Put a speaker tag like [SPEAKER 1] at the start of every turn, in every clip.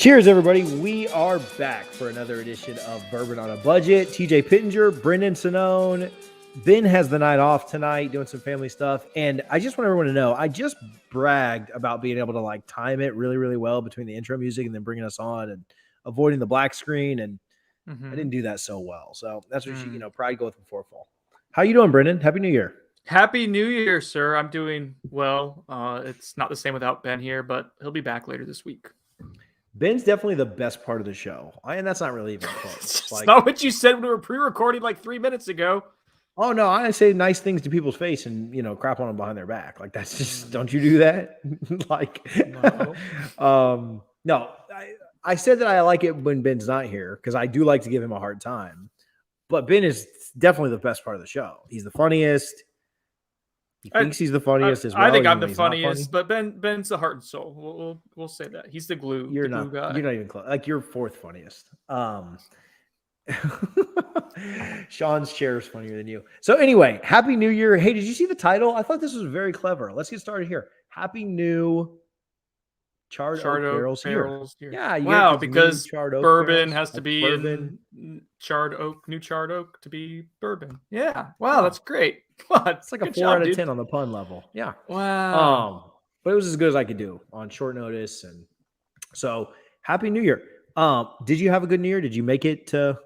[SPEAKER 1] Cheers, everybody. We are back for another edition of Bourbon on a Budget. TJ Pittenger, Brendan Sinone. Ben has the night off tonight doing some family stuff. And I just want everyone to know, I just bragged about being able to like time it really, really well between the intro music and then bringing us on and avoiding the black screen. And I didn't do that so well. So that's what pride goeth before fall. How you doing, Brendan? Happy New Year.
[SPEAKER 2] Happy New Year, sir. I'm doing well. It's not the same without Ben here, but he'll be back later this week.
[SPEAKER 1] Ben's definitely the best part of the show. And that's not really even close.
[SPEAKER 2] It's not what you said when we were pre-recording like 3 minutes ago.
[SPEAKER 1] Oh, no, I say nice things to people's face and, crap on them behind their back. Like, that's just, don't you do that? No, I said that I like it when Ben's not here because I do like to give him a hard time. But Ben is definitely the best part of the show. He's the funniest. He thinks he's the funniest as well.
[SPEAKER 2] I think I'm the funniest, but Ben's the heart and soul. We'll say that. He's the glue.
[SPEAKER 1] You're
[SPEAKER 2] the glue guy.
[SPEAKER 1] You're not even close. Like, you're fourth funniest. Sean's chair is funnier than you. So anyway, Happy New Year. Hey, did you see the title? I thought this was very clever. Let's get started here. Happy New Charred Oak Barrels here.
[SPEAKER 2] Yeah. Wow, because bourbon has to be in charred oak, new charred oak to be bourbon. Yeah. Wow, that's great.
[SPEAKER 1] It's like a 4 out of 10 on the pun level. Yeah.
[SPEAKER 2] Wow.
[SPEAKER 1] But it was as good as I could do on short notice. And so Happy New Year. Did you have a good New Year? Did you make it to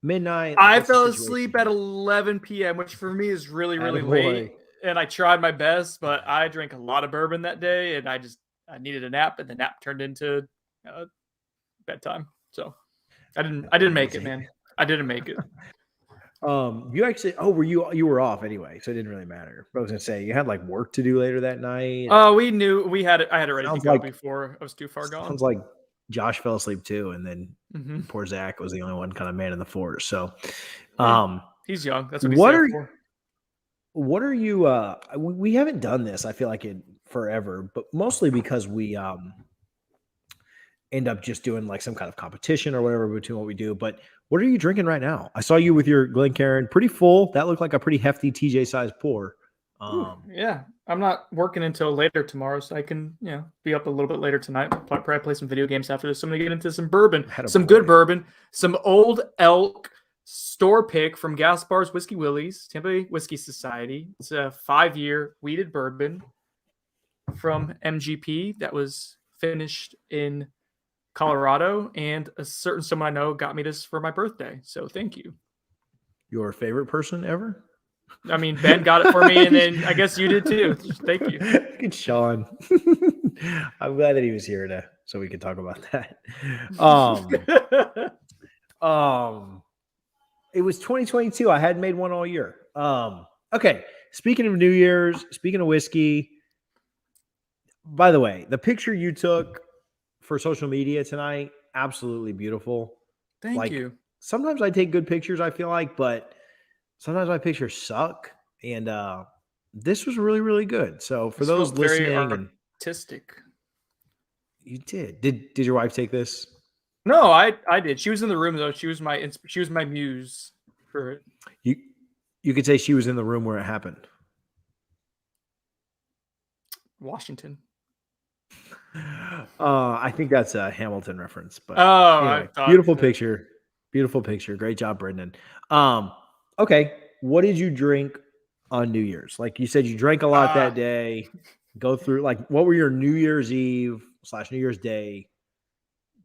[SPEAKER 1] midnight?
[SPEAKER 2] I fell asleep at 11 p.m., which for me is really, really late. And I tried my best, but I drank a lot of bourbon that day, and I needed a nap, and the nap turned into bedtime. So I didn't make it, man. I didn't make it.
[SPEAKER 1] You actually, you were off anyway, so it didn't really matter. But I was gonna say you had like work to do later that night.
[SPEAKER 2] Oh, we knew I had it ready to go before I was too far gone.
[SPEAKER 1] Sounds like Josh fell asleep too, and then poor Zach was the only one kind of man in the fort. So,
[SPEAKER 2] he's young. That's what he's for.
[SPEAKER 1] What are you? We haven't done this. I feel like in forever, but mostly because we end up just doing like some kind of competition or whatever between what we do. But what are you drinking right now? I saw you with your Glencairn, pretty full. That looked like a pretty hefty TJ size pour.
[SPEAKER 2] Yeah, I'm not working until later tomorrow, so I can be up a little bit later tonight. Probably play some video games after this. So I'm gonna get into some bourbon, good bourbon, some Old Elk store pick from Gaspar's Whiskey Willie's, Tampa Bay Whiskey Society. It's a 5-year wheated bourbon from MGP that was finished in Colorado, and a certain someone I know got me this for my birthday. So thank you.
[SPEAKER 1] Your favorite person ever?
[SPEAKER 2] I mean, Ben got it for me, and then I guess you did too. Thank you.
[SPEAKER 1] Good Sean. I'm glad that he was here so we could talk about that. It was 2022. I hadn't made one all year. Okay. Speaking of New Year's, speaking of whiskey, by the way, the picture you took for social media tonight, absolutely beautiful.
[SPEAKER 2] Thank you.
[SPEAKER 1] Sometimes I take good pictures, I feel like, but sometimes my pictures suck. And this was really, really good. So for those listening,
[SPEAKER 2] very artistic.
[SPEAKER 1] You did. Did your wife take this?
[SPEAKER 2] No, I did. She was in the room though. She was my muse for it.
[SPEAKER 1] You could say she was in the room where it happened.
[SPEAKER 2] Washington.
[SPEAKER 1] I think that's a Hamilton reference, but
[SPEAKER 2] anyway,
[SPEAKER 1] beautiful picture. Beautiful picture. Great job, Brendan. Okay. What did you drink on New Year's? Like you said, you drank a lot that day. Go through what were your New Year's Eve / New Year's Day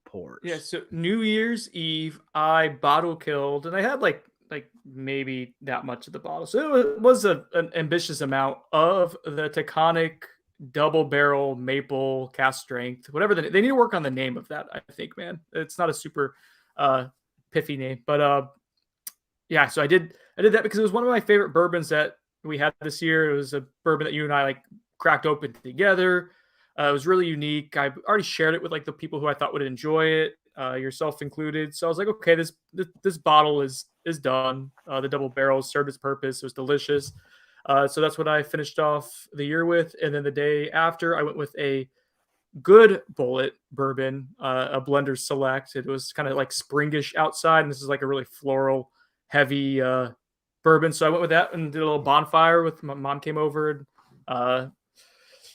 [SPEAKER 1] pours?
[SPEAKER 2] Yeah. So New Year's Eve, I bottle killed, and I had like maybe that much of the bottle. So it was an ambitious amount of the Taconic double barrel maple cast strength, whatever they need to work on the name of that. I think, man, it's not a super piffy name, but yeah. So I did that because it was one of my favorite bourbons that we had this year. It was a bourbon that you and I cracked open together. It was really unique. I already shared it with the people who I thought would enjoy it, yourself included. So I was like, okay, this bottle is done. The double barrel served its purpose. It was delicious. So that's what I finished off the year with. And then the day after, I went with a good bullet bourbon, a Blender Select. It was kind of springish outside, and this is a really floral, heavy bourbon. So I went with that and did a little bonfire with my mom came over and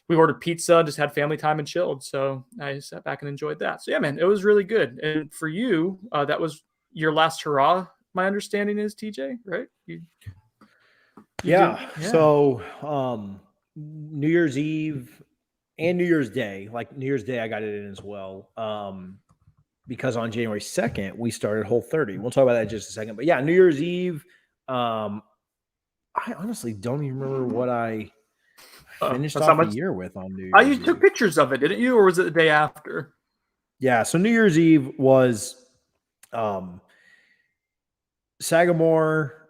[SPEAKER 2] we ordered pizza, just had family time and chilled. So I sat back and enjoyed that. So yeah, man, it was really good. And for you, that was your last hurrah. My understanding is TJ, right?
[SPEAKER 1] Yeah. So New Year's Eve and New Year's Day, like New Year's Day, I got it in as well. Because on January 2nd, we started Whole30. We'll talk about that in just a second. But yeah, New Year's Eve, I honestly don't even remember what I finished off the year with on New Year's
[SPEAKER 2] Eve. You took pictures of it, didn't you? Or was it the day after?
[SPEAKER 1] Yeah. So New Year's Eve was Sagamore,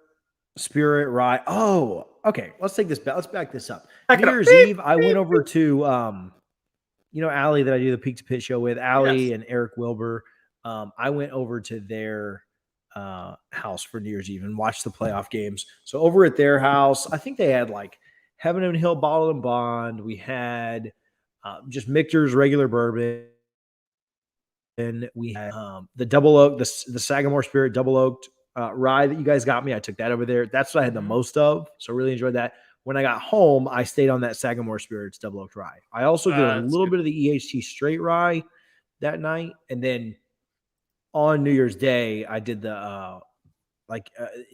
[SPEAKER 1] Spirit, Rye. Oh, okay. Let's take this back. Let's back this up. New Year's Eve, I went over to Allie that I do the Peak to Pit show with, Allie and Eric Wilbur. I went over to their house for New Year's Eve and watched the playoff games. So over at their house, I think they had like Heaven and Hill Bottled and Bond. We had just Michter's regular bourbon. And we had the double oak, the Sagamore Spirit double oaked rye that you guys got me. I took that over there. That's what I had the most of. So really enjoyed that. When I got home, I stayed on that Sagamore Spirits double oaked rye. I also did a little bit of the EHT straight rye that night. And then on New Year's Day, I did the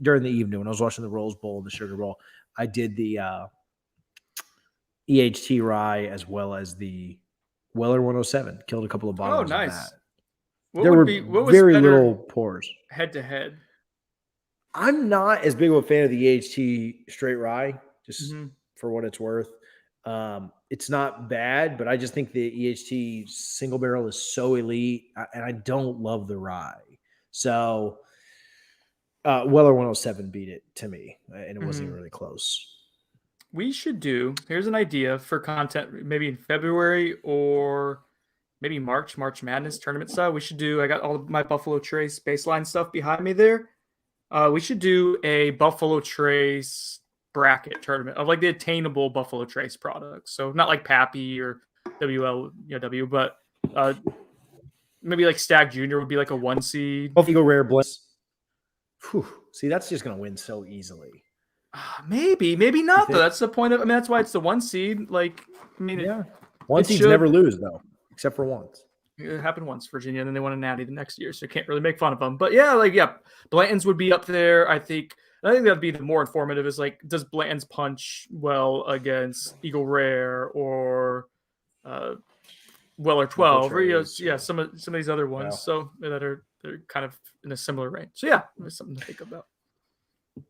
[SPEAKER 1] during the evening when I was watching the Rose Bowl and the Sugar Bowl, I did the EHT rye as well as the Weller 107. Killed a couple of bottles of that. What was very little pours.
[SPEAKER 2] Head to head.
[SPEAKER 1] I'm not as big of a fan of the EHT straight rye, just for what it's worth. It's not bad, but I just think the EHT single barrel is so elite, and I don't love the rye. So Weller 107 beat it to me, and it wasn't even really close.
[SPEAKER 2] We should do, here's an idea for content, maybe in February or maybe March Madness tournament style. We should do, I got all of my Buffalo Trace baseline stuff behind me there. We should do a Buffalo Trace bracket tournament of like the attainable Buffalo Trace products. So not like Pappy or WLW, but maybe like Stag Junior would be like a 1 seed.
[SPEAKER 1] Buffalo Rare Blends. See, that's just going to win so easily.
[SPEAKER 2] Maybe not though. That's the point of. I mean, that's why it's the 1 seed. Like, I mean,
[SPEAKER 1] yeah, 1 seeds never lose though, except for once.
[SPEAKER 2] It happened once, Virginia, and then they won a natty the next year, so you can't really make fun of them. But yeah, Blanton's would be up there. I think that'd be the more informative. Is like, does Blanton's punch well against Eagle Rare or Weller 12, or some of these other ones. So they're kind of in a similar range. So yeah, there's something to think about.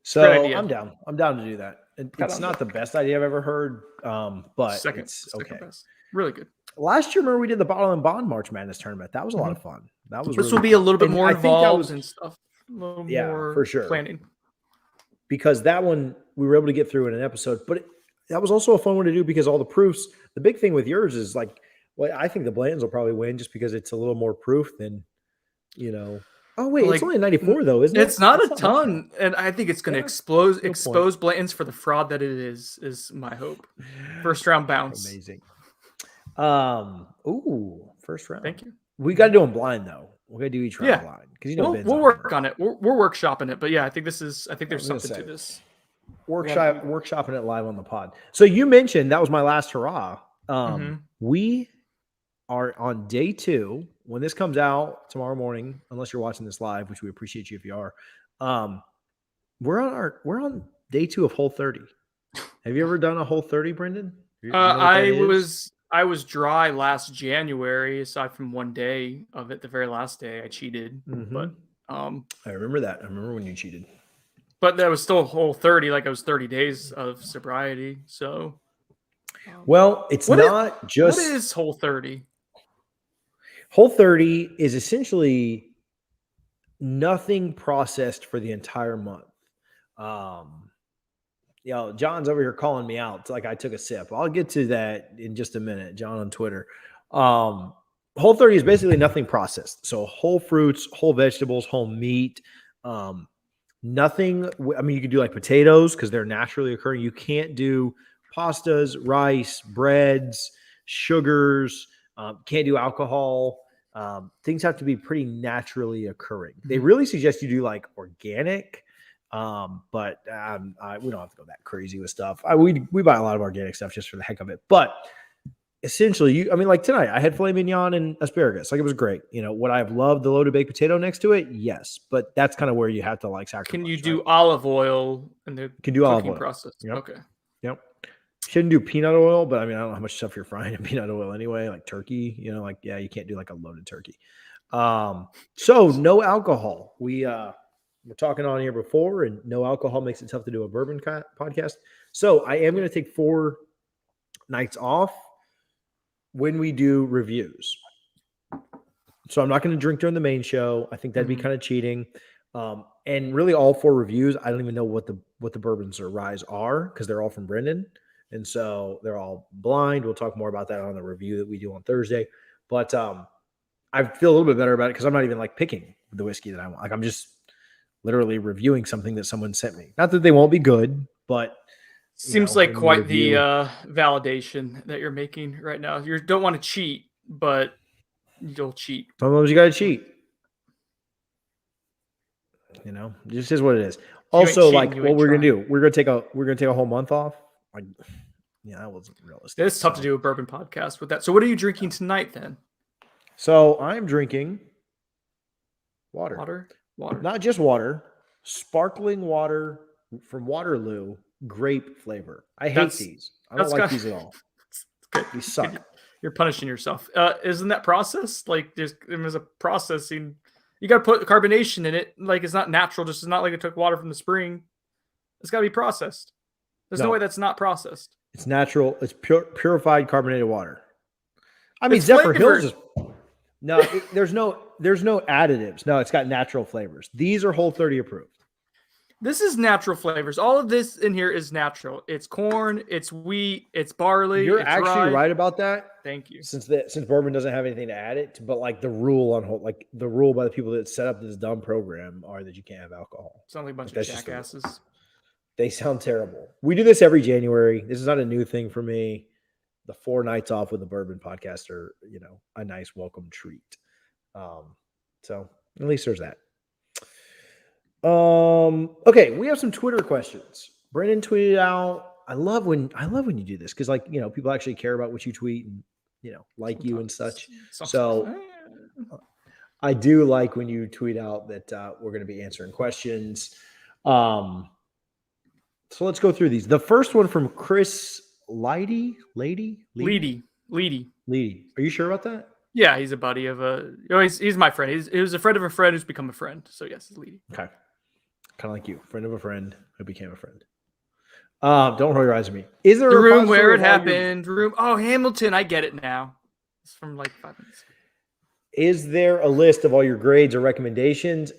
[SPEAKER 1] So I'm down. I'm down to do that. It's not the best idea I've ever heard, but it's okay.
[SPEAKER 2] Best. Really good.
[SPEAKER 1] Last year, remember we did the Bottle and Bond March Madness tournament. That was a lot of fun. That was.
[SPEAKER 2] This will be a little bit more involved and stuff. A little more
[SPEAKER 1] for sure
[SPEAKER 2] planning.
[SPEAKER 1] Because that one we were able to get through in an episode, but that was also a fun one to do because all the proofs. The big thing with yours is like, well, I think the Blantons will probably win just because it's a little more proof than, Oh wait, it's only a 94 though, isn't it?
[SPEAKER 2] It's not a ton, and I think it's going to expose Blanton's for the fraud that it is. Is my hope. First round bounce.
[SPEAKER 1] Amazing. First round.
[SPEAKER 2] Thank you.
[SPEAKER 1] We got to do them blind though. We got to do each round blind because
[SPEAKER 2] we'll work on it. We're workshopping it, but yeah, I think there's something to this.
[SPEAKER 1] Workshopping it live on the pod. So you mentioned that was my last hurrah. We are on day 2. When this comes out tomorrow morning, unless you're watching this live, which we appreciate you if you are, we're on day 2 of Whole30. Have you ever done a Whole30, Brendan?
[SPEAKER 2] I was dry last January, aside from one day of it. The very last day I cheated, but
[SPEAKER 1] I remember that. I remember when you cheated.
[SPEAKER 2] But that was still Whole30, like it was 30 days of sobriety. So,
[SPEAKER 1] well, it's not just.
[SPEAKER 2] What is Whole30?
[SPEAKER 1] Whole30 is essentially nothing processed for the entire month. John's over here calling me out. It's like I took a sip. I'll get to that in just a minute, John on Twitter. Whole30 is basically nothing processed. So whole fruits, whole vegetables, whole meat, nothing. I mean, you can do like potatoes because they're naturally occurring. You can't do pastas, rice, breads, sugars. Can't do alcohol. Things have to be pretty naturally occurring. They really suggest you do like organic, but we don't have to go that crazy with stuff. We buy a lot of organic stuff just for the heck of it. But essentially, I mean, like tonight, I had filet mignon and asparagus. Like it was great. Would I have loved the loaded baked potato next to it? Yes, but that's kind of where you have to like sacrifice.
[SPEAKER 2] Can you
[SPEAKER 1] right?
[SPEAKER 2] do olive oil in the
[SPEAKER 1] Can do olive
[SPEAKER 2] cooking
[SPEAKER 1] oil.
[SPEAKER 2] process?
[SPEAKER 1] Yep.
[SPEAKER 2] Okay.
[SPEAKER 1] Yep. Shouldn't do peanut oil, but I mean, I don't know how much stuff you're frying in peanut oil anyway. Like turkey, like you can't do like a loaded turkey. So no alcohol. We're talking on here before, and no alcohol makes it tough to do a bourbon podcast. So I am going to take 4 nights off when we do reviews. So I'm not going to drink during the main show. I think that'd be kind of cheating. And really, all 4 reviews, I don't even know what the bourbons or ryes are because they're all from Brendan, and so they're all blind. We'll talk more about that on the review that we do on Thursday. But I feel a little bit better about it because I'm not even like picking the whiskey that I want. Like I'm just literally reviewing something that someone sent me. Not that they won't be good, but
[SPEAKER 2] seems like quite the validation that you're making right now. You don't want to cheat, but you'll cheat.
[SPEAKER 1] Sometimes you got to cheat. Just is what it is. Also, like what we're gonna do, we're gonna take a whole month off. Like, that wasn't realistic.
[SPEAKER 2] It's tough to do a bourbon podcast with that. So, what are you drinking tonight then?
[SPEAKER 1] So I'm drinking water. Not just water, sparkling water from Waterloo, grape flavor. I hate these. I don't like these at all. These suck.
[SPEAKER 2] You're punishing yourself. Isn't that processed? Like there's a processing. You got to put carbonation in it. Like it's not natural. Just it's not like it took water from the spring. It's got to be processed. There's no way that's not processed.
[SPEAKER 1] It's natural. It's purified carbonated water. I mean, Zephyr Hills is no. There's no additives. No, it's got natural flavors. These are Whole30 approved.
[SPEAKER 2] This is natural flavors. All of this in here is natural. It's corn, it's wheat, it's barley.
[SPEAKER 1] You're actually right about that.
[SPEAKER 2] Thank you.
[SPEAKER 1] Since bourbon doesn't have anything to add it, but like the rule by the people that set up this dumb program are that you can't have alcohol.
[SPEAKER 2] Sound like a bunch of jackasses.
[SPEAKER 1] They sound terrible. We do this every January. This is not a new thing for me. The 4 nights off with the bourbon podcast are, a nice welcome treat. So at least there's that. Okay, we have some Twitter questions. Brendan tweeted out. I love when you do this because people actually care about what you tweet and like sometimes, you and such. So I do like when you tweet out that we're going to be answering questions. So let's go through these. The first one from Chris Lady. Are you sure about that?
[SPEAKER 2] Yeah, he's a buddy of he's my friend. He was a friend of a friend who's become a friend. So yes, it's Leedy.
[SPEAKER 1] Okay. Kind of like you, friend of a friend who became a friend. Don't roll your eyes at me. Is there
[SPEAKER 2] the room where it happened? Room. Oh, Hamilton. I get it now. It's from like 5 minutes.
[SPEAKER 1] Is there a list of all your grades or recommendations?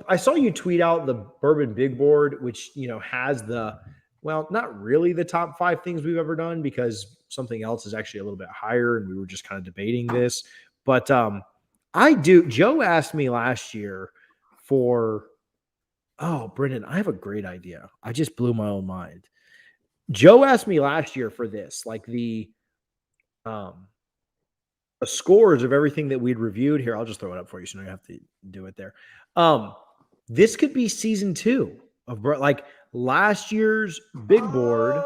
[SPEAKER 1] I saw you tweet out the Bourbon Big Board, which has not really the top 5 things we've ever done because something else is actually a little bit higher, and we were just kind of debating this. But Joe asked me last year for. Oh, Brendan, I have a great idea. I just blew my own mind. Joe asked me last year for this, like the scores of everything that we'd reviewed. Here, I'll just throw it up for you so you don't have to do it there. This could be season 2 of like last year's big board.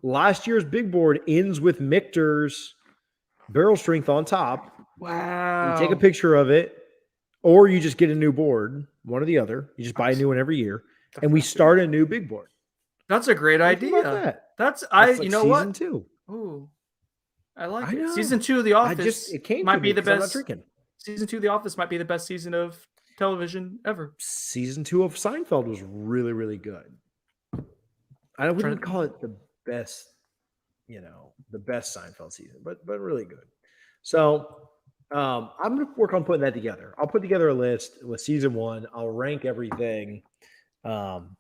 [SPEAKER 1] Last year's big board ends with Michter's barrel strength on top.
[SPEAKER 2] Wow.
[SPEAKER 1] You take a picture of it. Or you just get a new board, one or the other. You just buy a new one every year, and we start a new big board.
[SPEAKER 2] That's a great idea. That's like you know what?
[SPEAKER 1] Season 2.
[SPEAKER 2] Ooh, I like it. Season 2 of The Office might be the best. Season 2 of The Office might be the best season of television ever.
[SPEAKER 1] Season 2 of Seinfeld was really, really good. I wouldn't call it the best, the best Seinfeld season, but really good. So. I'm going to work on putting that together. I'll put together a list with season 1. I'll rank everything on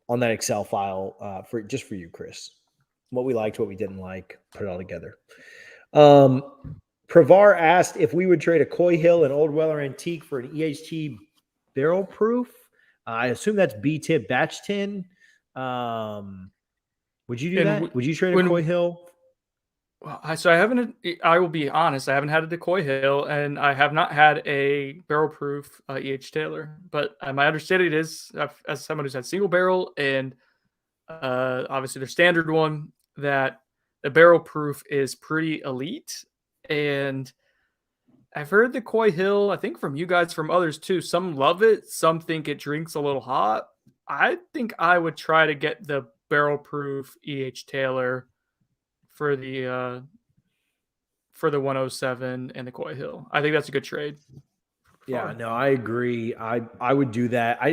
[SPEAKER 1] that Excel file for you, Chris. What we liked, what we didn't like, put it all together. Pravar asked if we would trade a Coy Hill and Old Weller Antique for an EHT barrel proof. I assume that's B-tip batch tin. Would you do that? Would you trade a Coy Hill?
[SPEAKER 2] So I will be honest, I haven't had a Decoy Hill, and I have not had a barrel proof E.H. Taylor, but my understanding is, as someone who's had single barrel and obviously their standard one, that the barrel proof is pretty elite. And I've heard the Koi Hill, I think from you guys, from others too. Some love it, some think it drinks a little hot. I think I would try to get the barrel proof EH Taylor for the 107 and the Koi Hill. I think that's a good trade.
[SPEAKER 1] Yeah, no, I agree. I would do that. I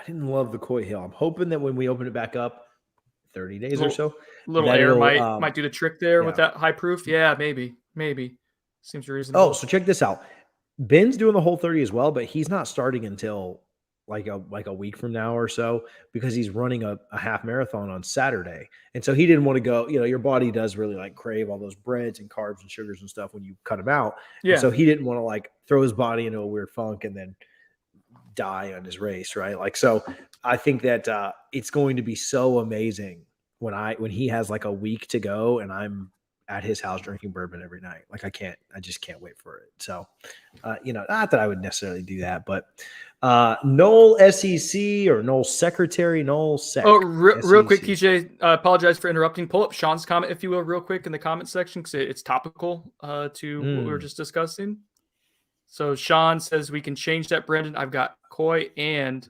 [SPEAKER 1] didn't love the Koi Hill. I'm hoping that when we open it back up, 30 days or so,
[SPEAKER 2] Little
[SPEAKER 1] that
[SPEAKER 2] air
[SPEAKER 1] it'll
[SPEAKER 2] might do the trick there with that high proof. Yeah, maybe. Seems reasonable.
[SPEAKER 1] Oh, so check this out. Ben's doing the whole 30 as well, but he's not starting until like a week from now or so because he's running a half marathon on Saturday. And so he didn't want to go, your body does really like crave all those breads and carbs and sugars and stuff when you cut them out. Yeah. And so he didn't want to like throw his body into a weird funk and then die on his race, right? Like, so I think that it's going to be so amazing when he has like a week to go and I'm at his house drinking bourbon every night. Like I just can't wait for it. So, not that I would necessarily do that, but Noel SEC or Noel Secretary, Noel Sec.
[SPEAKER 2] Oh, real quick, TJ, I apologize for interrupting. Pull up Sean's comment, if you will, real quick in the comment section, because it's topical to what we were just discussing. So Sean says we can change that, Brendan. I've got Koi and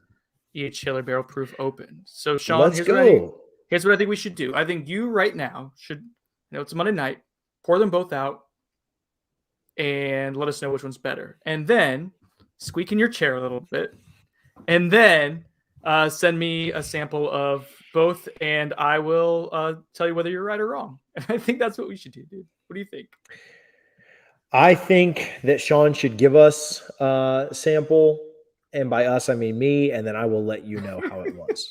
[SPEAKER 2] EH Taylor barrel proof open. So Sean, here's what I think we should do. I think you right now should, it's Monday night, pour them both out and let us know which one's better. And then squeak in your chair a little bit. And then send me a sample of both and I will tell you whether you're right or wrong. And I think that's what we should do, dude. What do you think?
[SPEAKER 1] I think that Sean should give us a sample, and by us I mean me, and then I will let you know how it was.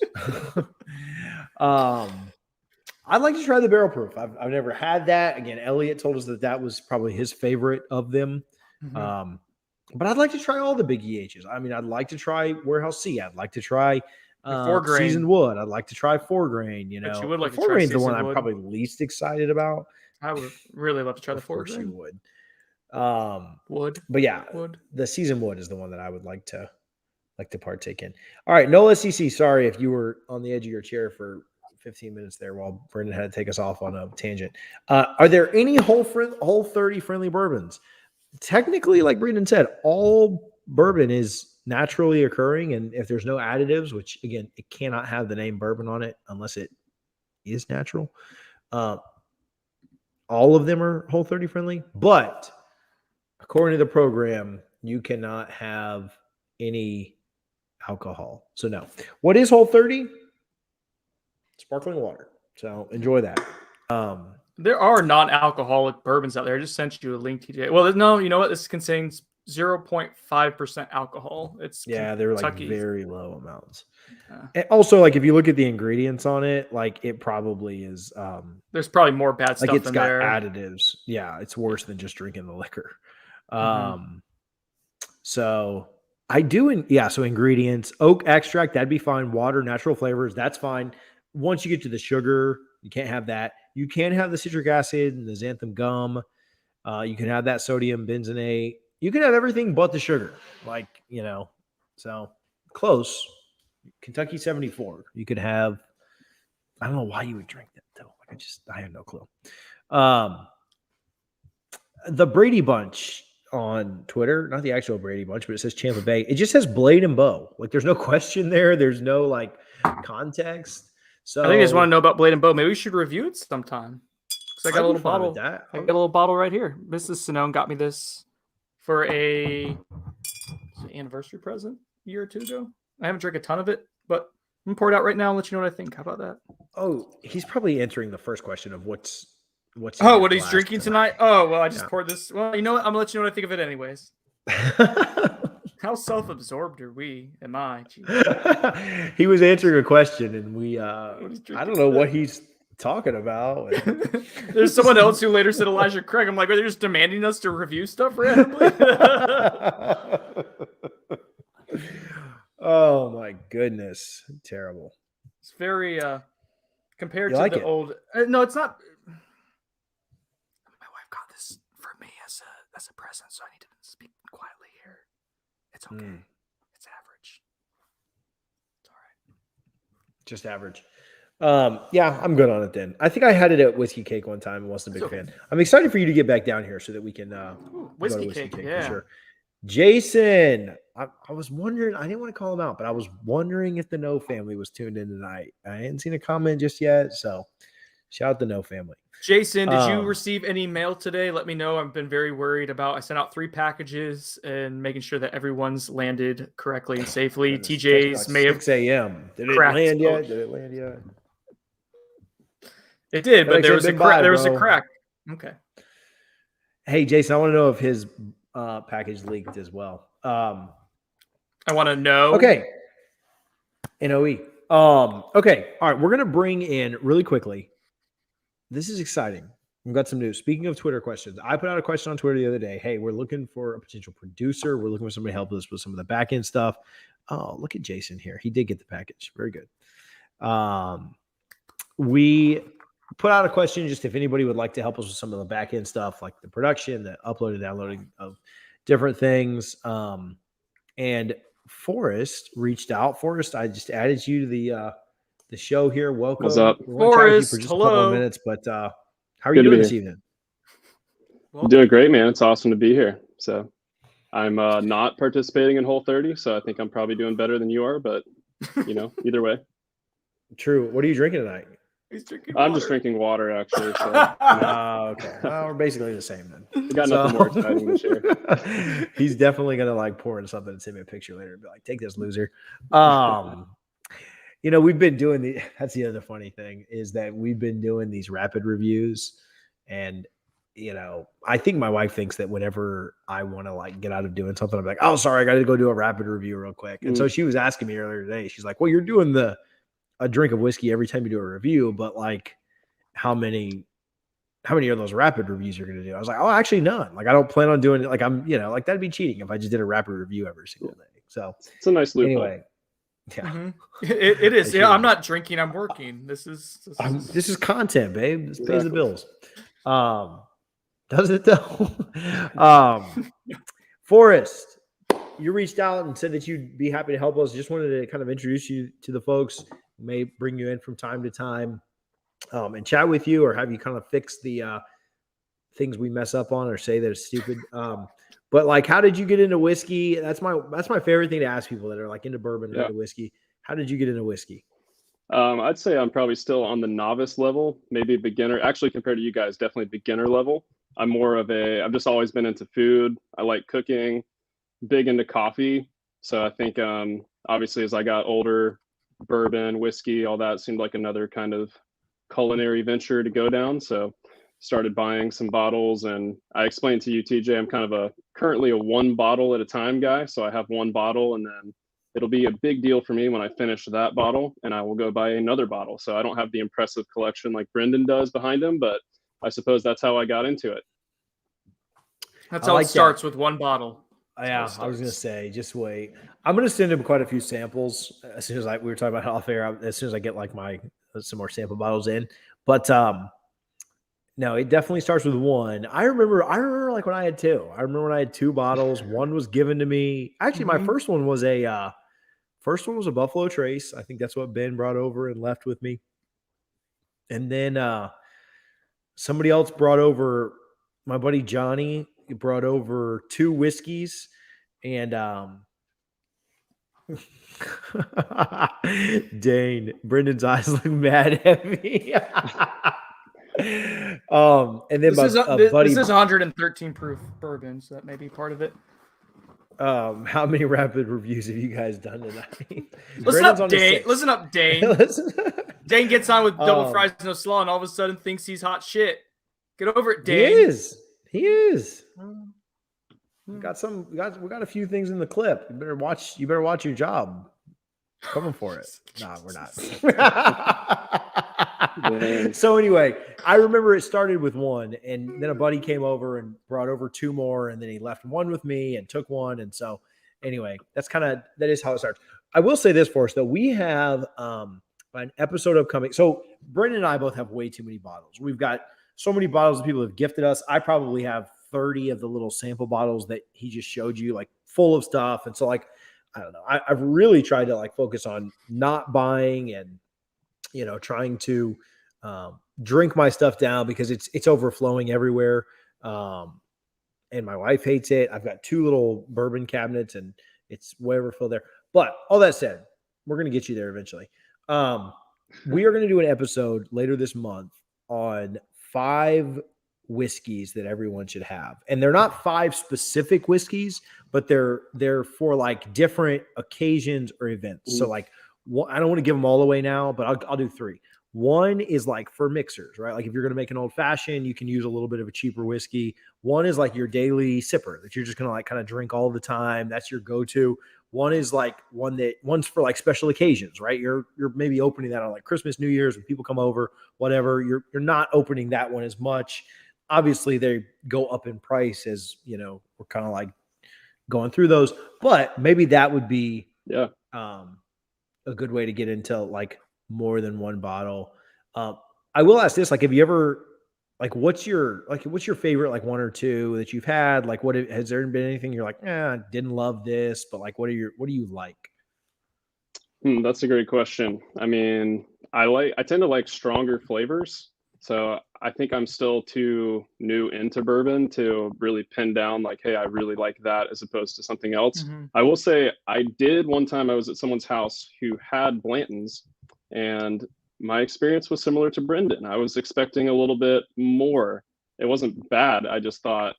[SPEAKER 1] I'd like to try the barrel proof. I've never had that. Again, Elliot told us that was probably his favorite of them. Mm-hmm. But I'd like to try all the big EHs. I mean, I'd like to try Warehouse C. I'd like to try Seasoned Wood. I'd like to try 4 grain.
[SPEAKER 2] But you would like
[SPEAKER 1] 4 grain's the one I'm probably least excited about.
[SPEAKER 2] I would really love to try the 4 grain.
[SPEAKER 1] Of course you would.
[SPEAKER 2] Wood.
[SPEAKER 1] But yeah, the Seasoned Wood is the one that I would like to partake in. All right, no SEC. Sorry if you were on the edge of your chair for 15 minutes there while Brendan had to take us off on a tangent. Are there any whole 30 friendly bourbons? Technically, like Brendan said, all bourbon is naturally occurring, and if there's no additives, which again, it cannot have the name bourbon on it unless it is natural. All of them are whole 30 friendly, but according to the program, you cannot have any alcohol. So no. What is whole 30? Sparkling water. So enjoy that.
[SPEAKER 2] There are non-alcoholic bourbons out there. I just sent you a link, TJ. Well, no, you know what? This contains 0.5% alcohol.
[SPEAKER 1] They're like very low amounts. And also, like if you look at the ingredients on it, like it probably is.
[SPEAKER 2] There's probably more bad stuff.
[SPEAKER 1] Like it's
[SPEAKER 2] in
[SPEAKER 1] got
[SPEAKER 2] there.
[SPEAKER 1] Additives. Yeah, it's worse than just drinking the liquor. So I do. So ingredients: oak extract, that'd be fine. Water, natural flavors, that's fine. Once you get to the sugar, you can't have that. You can have the citric acid and the xanthan gum. You can have that sodium benzenate. You can have everything but the sugar. So close. Kentucky 74. You could have, I don't know why you would drink that though. I have no clue. The Brady Bunch on Twitter, not the actual Brady Bunch, but it says Champa Bay. It just says Blade and Bow. Like there's no question there. There's no context. So
[SPEAKER 2] I think I just want to know about Blade and Bow. Maybe we should review it sometime. Because I got a little bottle. I got a little bottle right here. Mrs. Sinone got me this for an anniversary present a year or two ago. I haven't drank a ton of it, but I'm gonna pour it out right now and let you know what I think. How about that?
[SPEAKER 1] Oh, he's probably answering the first question of what's.
[SPEAKER 2] What he's drinking tonight? Oh, well, I just poured this. Well, you know what? I'm gonna let you know what I think of it anyways. How self-absorbed are we? Am I?
[SPEAKER 1] He was answering a question, and I don't know what he's talking about.
[SPEAKER 2] There's someone else who later said Elijah Craig. I'm like, are they just demanding us to review stuff randomly?
[SPEAKER 1] Oh my goodness, terrible.
[SPEAKER 2] It's very compared to the old. No, it's not. My wife got this for me as a present, so I need to speak quietly here. It's okay. It's average. It's all right.
[SPEAKER 1] Just average. Yeah, I'm good on it then. I think I had it at Whiskey Cake one time and wasn't a big fan. I'm excited for you to get back down here so that we can go to
[SPEAKER 2] Whiskey
[SPEAKER 1] Whiskey
[SPEAKER 2] Cake,
[SPEAKER 1] Cake
[SPEAKER 2] yeah.
[SPEAKER 1] for sure. Jason, I was wondering, I didn't want to call him out, but I was wondering if the No family was tuned in tonight. I hadn't seen a comment just yet, so shout out the No family.
[SPEAKER 2] Jason, did you receive any mail today? Let me know. I've been very worried about. I sent out 3 packages and making sure that everyone's landed correctly and safely. TJ's may have
[SPEAKER 1] 6 a.m. Did it
[SPEAKER 2] cracked.
[SPEAKER 1] land yet? Did it land yet?
[SPEAKER 2] It did, but
[SPEAKER 1] FedEx
[SPEAKER 2] there was a
[SPEAKER 1] been
[SPEAKER 2] crack.
[SPEAKER 1] by,
[SPEAKER 2] There was a
[SPEAKER 1] bro.
[SPEAKER 2] crack. Okay.
[SPEAKER 1] Hey, Jason, I want to know if his package leaked as well.
[SPEAKER 2] I want to know.
[SPEAKER 1] Okay. NOE. Okay. All right. We're going to bring in really quickly. This is exciting. We've got some news. Speaking of Twitter questions, I put out a question on Twitter the other day. Hey, we're looking for a potential producer. We're looking for somebody to help us with some of the back end stuff. Oh, look at Jason here. He did get the package. Very good. We put out a question just if anybody would like to help us with some of the back end stuff, like the production, the upload and downloading of different things. And Forrest reached out. Forrest, I just added you to the show here. Welcome.
[SPEAKER 3] What's up?
[SPEAKER 1] We're going to chat with you for just a couple
[SPEAKER 2] Hello.
[SPEAKER 1] of minutes, but how are you doing this evening?
[SPEAKER 3] I'm doing great, man. It's awesome to be here. So I'm not participating in Whole 30, so I think I'm probably doing better than you are, but, either way.
[SPEAKER 1] True. What are you drinking tonight?
[SPEAKER 2] He's drinking
[SPEAKER 3] I'm
[SPEAKER 2] water.
[SPEAKER 3] just drinking water, actually. So,
[SPEAKER 1] Okay. Well, we're basically the same then.
[SPEAKER 3] we got nothing more exciting to share.
[SPEAKER 1] He's definitely going to pour in something and send me a picture later and be like, take this, loser. We've been doing that's the other funny thing is that we've been doing these rapid reviews and, I think my wife thinks that whenever I want to get out of doing something, I'm like, oh, sorry, I got to go do a rapid review real quick. And so she was asking me earlier today, she's like, well, you're doing a drink of whiskey every time you do a review, but how many of those rapid reviews you're going to do? I was like, oh, actually none. I don't plan on doing it. I'm, that'd be cheating if I just did a rapid review every single day. So
[SPEAKER 3] it's a nice loophole.
[SPEAKER 1] Anyway. Yeah,
[SPEAKER 2] Mm-hmm. It is. Yeah, I'm not drinking. I'm working. This is
[SPEAKER 1] content, babe. This pays the
[SPEAKER 3] Exactly.
[SPEAKER 1] bills. Does it though? Forrest, you reached out and said that you'd be happy to help us. Just wanted to kind of introduce you to the folks. May bring you in from time to time and chat with you, or have you kind of fix the things we mess up on or say that it's stupid. But how did you get into whiskey? That's my favorite thing to ask people that are into bourbon or into whiskey. How did you get into whiskey?
[SPEAKER 3] I'd say I'm probably still on the novice level, maybe beginner. Actually, compared to you guys, definitely beginner level. I've just always been into food. I like cooking, big into coffee. So I think obviously as I got older, bourbon, whiskey, all that seemed like another kind of culinary venture to go down. So started buying some bottles, and I explained to you, TJ, I'm kind of currently a 1 bottle at a time guy. So I have 1 bottle, and then it'll be a big deal for me when I finish that bottle and I will go buy another bottle. So I don't have the impressive collection like Brendan does behind him, but I suppose that's how I got into it.
[SPEAKER 2] That's how it starts with 1 bottle.
[SPEAKER 1] Yeah, I was going to say, just wait. I'm going to send him quite a few samples as soon as we were talking about off air, as soon as I get some more sample bottles in. But no, it definitely starts with 1. I remember when I had 2. I remember when I had 2 bottles. 1 was given to me. Actually, my first one was a Buffalo Trace. I think that's what Ben brought over and left with me. And then somebody else brought over, my buddy Johnny brought over 2 whiskeys, and Dane, Brendan's eyes look mad heavy. And then
[SPEAKER 2] this is 113 proof bourbon, so that may be part of it.
[SPEAKER 1] How many rapid reviews have you guys done tonight?
[SPEAKER 2] Listen up, Dane. Dane gets on with double fries, no slaw, and all of a sudden thinks he's hot shit. Get over it, Dane.
[SPEAKER 1] He is. We got a few things in the clip. You better watch your job. Coming for it. Nah, we're not. So anyway, I remember it started with 1, and then a buddy came over and brought over 2 more, and then he left 1 with me and took 1. And so anyway, that is how it starts. I will say this for us though. We have an episode upcoming. So Brendan and I both have way too many bottles. We've got so many bottles that people have gifted us. I probably have 30 of the little sample bottles that he just showed you, full of stuff. And so I don't know. I've really tried to focus on not buying and trying to drink my stuff down because it's overflowing everywhere. And my wife hates it. I've got 2 little bourbon cabinets and it's way overfilled there. But all that said, we're going to get you there eventually. We are going to do an episode later this month on 5 whiskeys that everyone should have. And they're not 5 specific whiskeys, but they're for like different occasions or events.
[SPEAKER 3] Mm-hmm.
[SPEAKER 1] So like, I don't want to give them all away now, but I'll do 3. One is like for mixers, right? Like if you're going to make an old fashioned, you can use a little bit of a cheaper whiskey. One is like your daily sipper that you're just going to like kind of drink all the time. That's your go-to. One is like one's for like special occasions, right? You're maybe opening that on like Christmas, New Year's when people come over, whatever. You're not opening that one as much. Obviously they go up in price as, we're kind of like going through those, but maybe that would be a good way to get into like more than one bottle. I will ask this, like, have you ever, like, what's your favorite, like 1 or 2 that you've had? Like, has there been anything you're like, I didn't love this, but like, what do you like?
[SPEAKER 3] That's a great question. I mean, I tend to like stronger flavors. So I think I'm still too new into bourbon to really pin down like, hey, I really like that as opposed to something else.
[SPEAKER 2] Mm-hmm.
[SPEAKER 3] I will say I did one time, I was at someone's house who had Blanton's, and my experience was similar to Brendan. I was expecting a little bit more. It wasn't bad. I just thought,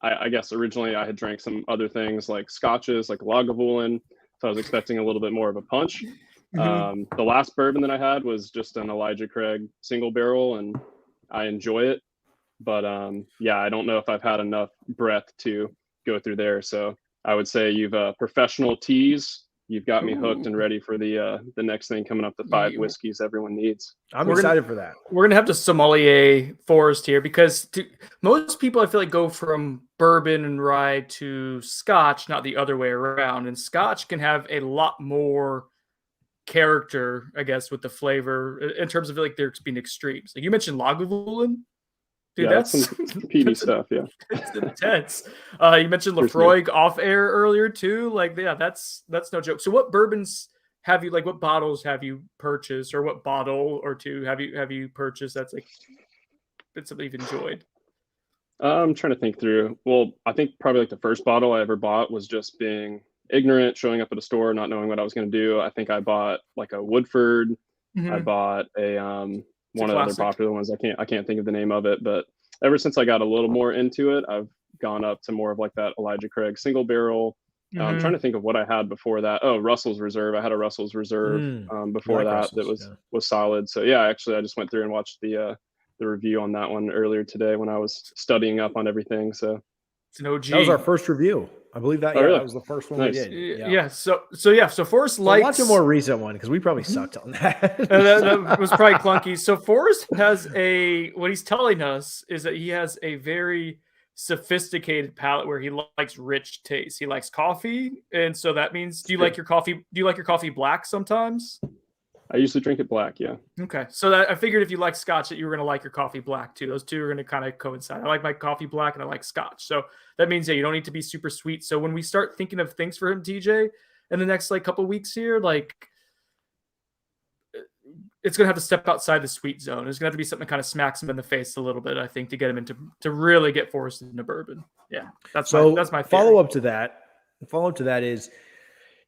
[SPEAKER 3] I guess originally I had drank some other things like scotches, like Lagavulin. So I was expecting a little bit more of a punch.
[SPEAKER 2] Mm-hmm.
[SPEAKER 3] The last bourbon that I had was just an Elijah Craig single barrel, and I enjoy it. But I don't know if I've had enough breadth to go through there. So I would say you've professional teas. You've got me hooked and ready for the next thing coming up, the 5 whiskeys everyone needs.
[SPEAKER 1] I'm excited for that.
[SPEAKER 2] We're going to have to sommelier Forrest here because most people, I feel like, go from bourbon and rye to scotch, not the other way around. And scotch can have a lot more character, I guess, with the flavor in terms of like there's being extremes. Like you mentioned Lagavulin. Dude,
[SPEAKER 3] that's some peaty stuff. Yeah,
[SPEAKER 2] it's intense. You mentioned Lafroig off air earlier too. Like, yeah, that's no joke. So, what bourbons have you like? What bottles have you purchased, or what bottle or 2 have you purchased? That's something you've enjoyed.
[SPEAKER 3] I'm trying to think through. Well, I think probably like the first bottle I ever bought was just being ignorant, showing up at a store, not knowing what I was going to do. I think I bought like a Woodford.
[SPEAKER 2] Mm-hmm.
[SPEAKER 3] I bought a one of the other popular ones. I can't think of the name of it, but ever since I got a little more into it, I've gone up to more of like that Elijah Craig single barrel.
[SPEAKER 2] Mm-hmm.
[SPEAKER 3] I'm trying to think of what I had before that. Oh, Russell's Reserve. I had a Russell's Reserve before that.
[SPEAKER 1] Russell's,
[SPEAKER 3] that was solid. So yeah, actually I just went through and watched the review on that one earlier today when I was studying up on everything. So
[SPEAKER 2] it's an OG.
[SPEAKER 1] That was our first review. I believe that.
[SPEAKER 3] Really?
[SPEAKER 1] That was the first one
[SPEAKER 3] Nice.
[SPEAKER 1] we did.
[SPEAKER 2] Yeah. So Forrest likes.
[SPEAKER 1] Watch a more recent one because we probably sucked on that.
[SPEAKER 2] that was probably clunky. So Forrest has what he's telling us is that he has a very sophisticated palate where he likes rich taste. He likes coffee, and so that means, do you like your coffee black sometimes?
[SPEAKER 3] I usually drink it black, yeah.
[SPEAKER 2] Okay, so I figured if you like scotch that you were going to like your coffee black too. Those 2 are going to kind of coincide. I like my coffee black and I like scotch. So that means, you don't need to be super sweet. So when we start thinking of things for him, TJ, in the next like couple weeks here, like it's going to have to step outside the sweet zone. It's going to have to be something that kind of smacks him in the face a little bit, I think, to get him to really get Forrest into bourbon. Yeah, that's my
[SPEAKER 1] follow up to that. Follow up to that is,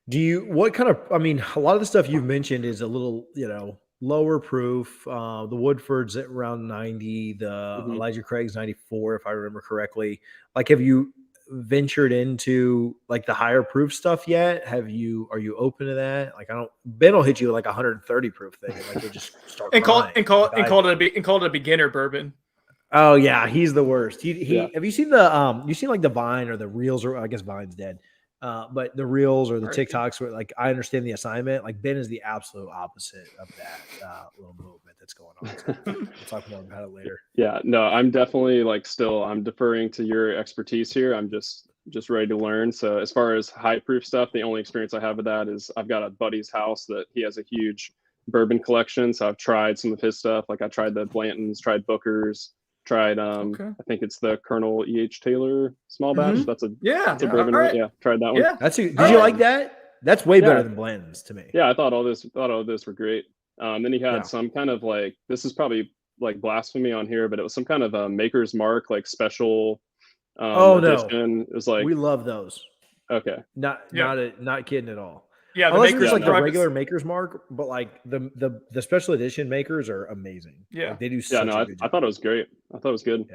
[SPEAKER 1] what kind of, I mean, a lot of the stuff you've mentioned is a little, lower proof. The Woodford's at around 90, the Elijah Craig's 94, if I remember correctly. Like, have you ventured into like the higher proof stuff yet? Are you open to that? Like, Ben will hit you with like 130 proof thing. Like they just start
[SPEAKER 2] call it a beginner bourbon.
[SPEAKER 1] Oh yeah. He's the worst. Have you seen like the Vine or the Reels, or I guess Vine's dead. But the Reels or the TikToks where like I understand the assignment, like Ben is the absolute opposite of that little movement that's going on. So we'll talk more about it later.
[SPEAKER 3] Yeah, no, I'm definitely I'm deferring to your expertise here. I'm just ready to learn. So as far as high proof stuff, the only experience I have with that is I've got a buddy's house that he has a huge bourbon collection. So I've tried some of his stuff. Like I tried the Blantons, tried Booker's, tried I think it's the Colonel E.H. Taylor small batch. That's a bourbon. Right. Yeah, tried that one.
[SPEAKER 1] Yeah. Did you like that? That's way better than Blanton's to me.
[SPEAKER 3] Yeah, I thought all this were great. Then he had
[SPEAKER 1] Yeah.
[SPEAKER 3] some kind of like, this is probably like blasphemy on here, but it was some kind of a Maker's Mark, like special
[SPEAKER 1] Oh no,
[SPEAKER 3] edition. It was like,
[SPEAKER 1] we love those.
[SPEAKER 3] okay.
[SPEAKER 1] Not kidding at all.
[SPEAKER 2] Yeah, the
[SPEAKER 1] Unless
[SPEAKER 2] Maker's
[SPEAKER 1] it's like the
[SPEAKER 2] Mark is-
[SPEAKER 1] regular Maker's Mark, but like the special edition makers are amazing.
[SPEAKER 2] Yeah.
[SPEAKER 1] Like, they do
[SPEAKER 3] Yeah,
[SPEAKER 1] such
[SPEAKER 3] no,
[SPEAKER 1] a good
[SPEAKER 3] I
[SPEAKER 1] job.
[SPEAKER 3] thought it was great. I thought it was good.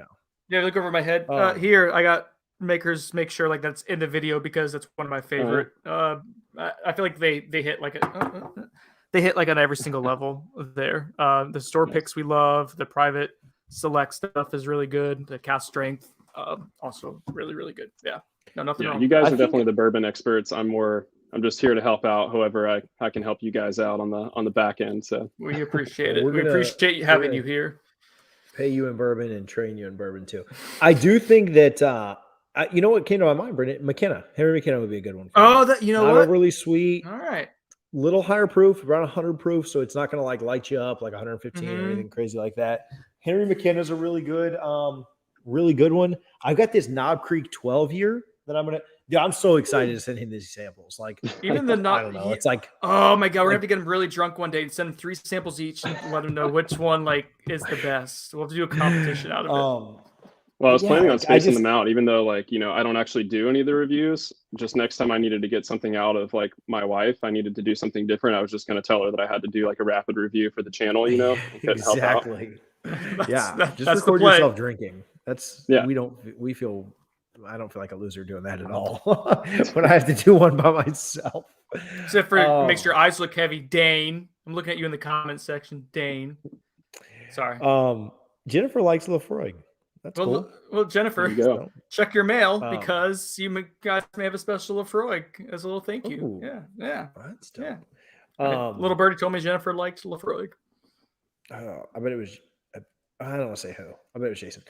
[SPEAKER 2] Yeah, look over my head. Here, I got Makers. Make sure like that's in the video because that's one of my favorite. I feel like they hit like they hit like on every single level there. The store picks we love. The private select stuff is really good. The cast strength also really really good. Yeah, no, nothing wrong.
[SPEAKER 3] You guys
[SPEAKER 1] I
[SPEAKER 3] are
[SPEAKER 1] think-
[SPEAKER 3] definitely the bourbon experts. I'm just here to help out however I can help you guys out on the back end. So
[SPEAKER 2] We appreciate it.
[SPEAKER 1] We're
[SPEAKER 2] We
[SPEAKER 1] gonna-
[SPEAKER 2] appreciate
[SPEAKER 1] we're
[SPEAKER 2] having
[SPEAKER 1] gonna-
[SPEAKER 2] you here.
[SPEAKER 1] Pay you in bourbon and train you in bourbon too. I do think that you know what came to my mind, Brendan? Henry McKenna would be a good one.
[SPEAKER 2] Oh, that you know
[SPEAKER 1] Not
[SPEAKER 2] what?
[SPEAKER 1] overly sweet,
[SPEAKER 2] All right.
[SPEAKER 1] little higher proof, around 100 proof, so it's not going to like light you up like 115 or anything crazy like that. Henry McKenna's a really good one. I've got this Knob Creek 12 year that I'm so excited to send him these samples. Like,
[SPEAKER 2] Even the
[SPEAKER 1] I don't know. It's like,
[SPEAKER 2] Oh my god, we're gonna have to get him really drunk one day and send him 3 samples each and let him know which one like is the best. We'll have to do a competition out of it.
[SPEAKER 3] well, I was planning on
[SPEAKER 1] like, I
[SPEAKER 3] spacing
[SPEAKER 1] just-
[SPEAKER 3] them out, even though like, I don't actually do any of the reviews. Just next time I needed to get something out of like my wife, I needed to do something different. I was just going to tell her that I had to do like a rapid review for the channel, and couldn't help out.
[SPEAKER 1] exactly.
[SPEAKER 2] That's
[SPEAKER 1] Just
[SPEAKER 2] the
[SPEAKER 1] record
[SPEAKER 2] play.
[SPEAKER 1] yourself drinking.
[SPEAKER 3] Yeah.
[SPEAKER 1] I don't feel like a loser doing that at all. When I have to do one by myself.
[SPEAKER 2] Except for makes your eyes look heavy, Dane. I'm looking at you in the comment section, Dane. Sorry.
[SPEAKER 1] Jennifer likes Lefroy. That's cool.
[SPEAKER 2] Well, Jennifer,
[SPEAKER 3] There you go.
[SPEAKER 2] check your mail because guys may have a special Lefroy as a little thank you.
[SPEAKER 1] Ooh.
[SPEAKER 2] Yeah.
[SPEAKER 1] That's dope.
[SPEAKER 2] Yeah. Little birdie told me Jennifer liked Lefroy.
[SPEAKER 1] I bet it was. I don't want to say who. I bet it was Jason.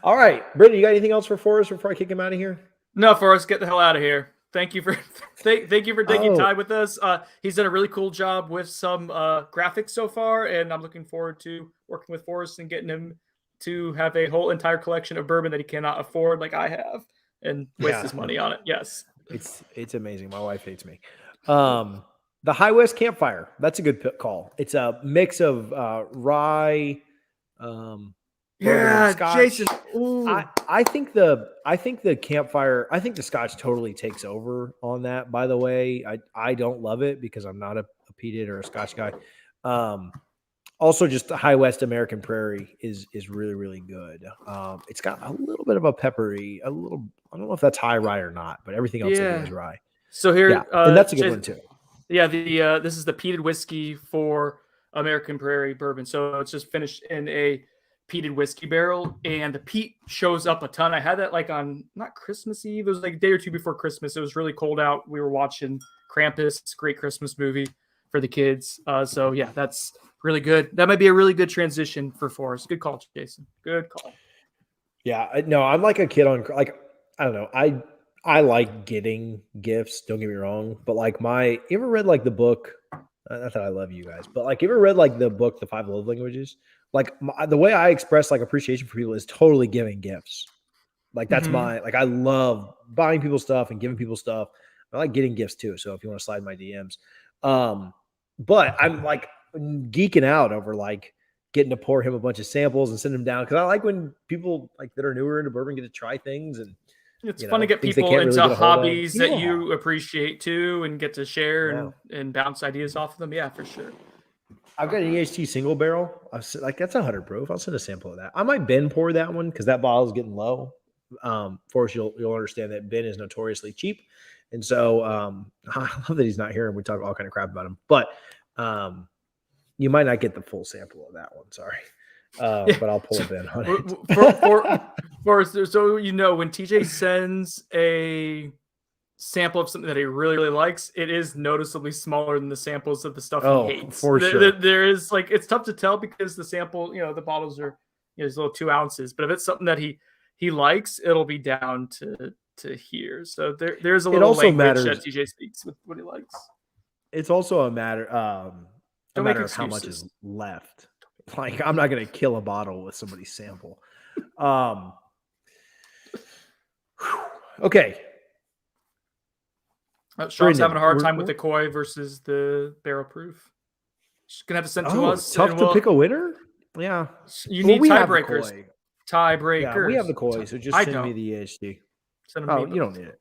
[SPEAKER 1] All right, Brittany, you got anything else for Forrest before I kick him out of here?
[SPEAKER 2] No, Forrest, get the hell out of here. Thank you for thank you for taking
[SPEAKER 1] Oh.
[SPEAKER 2] time with us. He's done a really cool job with some graphics so far, and I'm looking forward to working with Forrest and getting him to have a whole entire collection of bourbon that he cannot afford, like I have, and waste his money on it. Yes,
[SPEAKER 1] it's amazing. My wife hates me. The High West Campfire. That's a good call. It's a mix of rye.
[SPEAKER 2] yeah,
[SPEAKER 1] Scotch.
[SPEAKER 2] Jason. Ooh.
[SPEAKER 1] I think the campfire. I think the Scotch totally takes over on that. By the way, I don't love it because I'm not a peated or a Scotch guy. Also, just the High West American Prairie is really really good. It's got a little bit of a peppery, I don't know if that's high rye or not, but everything else
[SPEAKER 2] Yeah.
[SPEAKER 1] is rye.
[SPEAKER 2] So here,
[SPEAKER 1] Yeah, and that's a good
[SPEAKER 2] Jason-
[SPEAKER 1] one too.
[SPEAKER 2] Yeah, this is the peated whiskey for American Prairie bourbon. So it's just finished in a peated whiskey barrel, and the peat shows up a ton. I had that like on not Christmas Eve. It was like a day or two before Christmas. It was really cold out. We were watching Krampus, great Christmas movie for the kids. So yeah, that's really good. That might be a really good transition for Forrest. Good call, Jason. Good call.
[SPEAKER 1] Yeah, no, I'm like a kid on like I don't know. I like getting gifts. Don't get me wrong, but like you ever read like the book? Not that I love you guys, but like you ever read like the book, The 5 Love Languages? Like the way I express like appreciation for people is totally giving gifts. Like that's I love buying people stuff and giving people stuff. I like getting gifts too. So if you want to slide my DMs, but I'm like geeking out over like getting to pour him a bunch of samples and send them down because I like when people like that are newer into bourbon get to try things and.
[SPEAKER 2] It's fun to get
[SPEAKER 1] things they
[SPEAKER 2] people
[SPEAKER 1] can't really
[SPEAKER 2] into
[SPEAKER 1] get a hold of.
[SPEAKER 2] hobbies that you appreciate too and get to share
[SPEAKER 1] Yeah.
[SPEAKER 2] and bounce ideas off of them. Yeah, for sure.
[SPEAKER 1] I've got an EHT single barrel. Like that's 100 proof. I'll send a sample of that. I might Ben pour that one because that bottle is getting low. Forrest, you'll understand that Ben is notoriously cheap, and so I love that he's not here and we talk all kind of crap about him. But you might not get the full sample of that one. Sorry, but I'll pull a Ben on it.
[SPEAKER 2] Forrest, so you know when TJ sends a sample of something that he really really likes, it is noticeably smaller than the samples of the stuff he hates.
[SPEAKER 1] For sure.
[SPEAKER 2] There is like it's tough to tell because the sample, the bottles are it's little 2 ounces, but if it's something that he likes, it'll be down to here. So there's a little
[SPEAKER 1] also
[SPEAKER 2] language
[SPEAKER 1] matters-
[SPEAKER 2] that TJ speaks with what he likes.
[SPEAKER 1] It's also a matter
[SPEAKER 2] Don't make
[SPEAKER 1] of how much
[SPEAKER 2] excuses.
[SPEAKER 1] is left. Like I'm not going to kill a bottle with somebody's sample. Okay.
[SPEAKER 2] Sean's
[SPEAKER 1] Brendan,
[SPEAKER 2] having a hard time with the koi versus the barrel proof. She's gonna have to send to us.
[SPEAKER 1] Tough to pick a winner. Yeah,
[SPEAKER 2] you need
[SPEAKER 1] we have the
[SPEAKER 2] tiebreakers.
[SPEAKER 1] koi.
[SPEAKER 2] Tiebreakers.
[SPEAKER 1] Yeah, we have the koi, so just send me the EHD. Oh, you don't need it.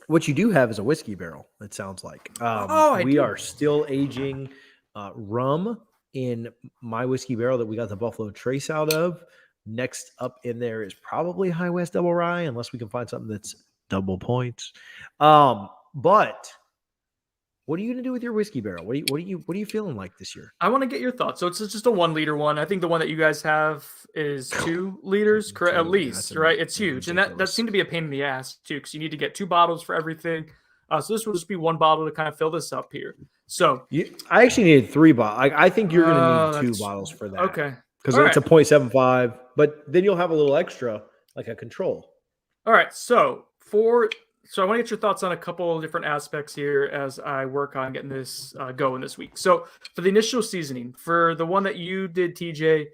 [SPEAKER 1] What you do have is a whiskey barrel. It sounds like. We are still aging rum in my whiskey barrel that we got the Buffalo Trace out of. Next up in there is probably High West Double Rye, unless we can find something that's double points. But what are you going to do with your whiskey barrel? What are you feeling like this year?
[SPEAKER 2] I want to get your thoughts. So it's just a 1 liter one. I think the one that you guys have is 2 liters, correct? At least, right? It's huge, and that seemed to be a pain in the ass too, because you need to get 2 bottles for everything. So this will just be 1 bottle to kind of fill this up here. So
[SPEAKER 1] I actually needed 3 bottles. I think you're going to need 2 bottles for that.
[SPEAKER 2] Okay,
[SPEAKER 1] because it's a 0.75, but then you'll have a little extra, like a control.
[SPEAKER 2] All right, so I want to get your thoughts on a couple of different aspects here as I work on getting this going this week. So for the initial seasoning, for the one that you did, TJ,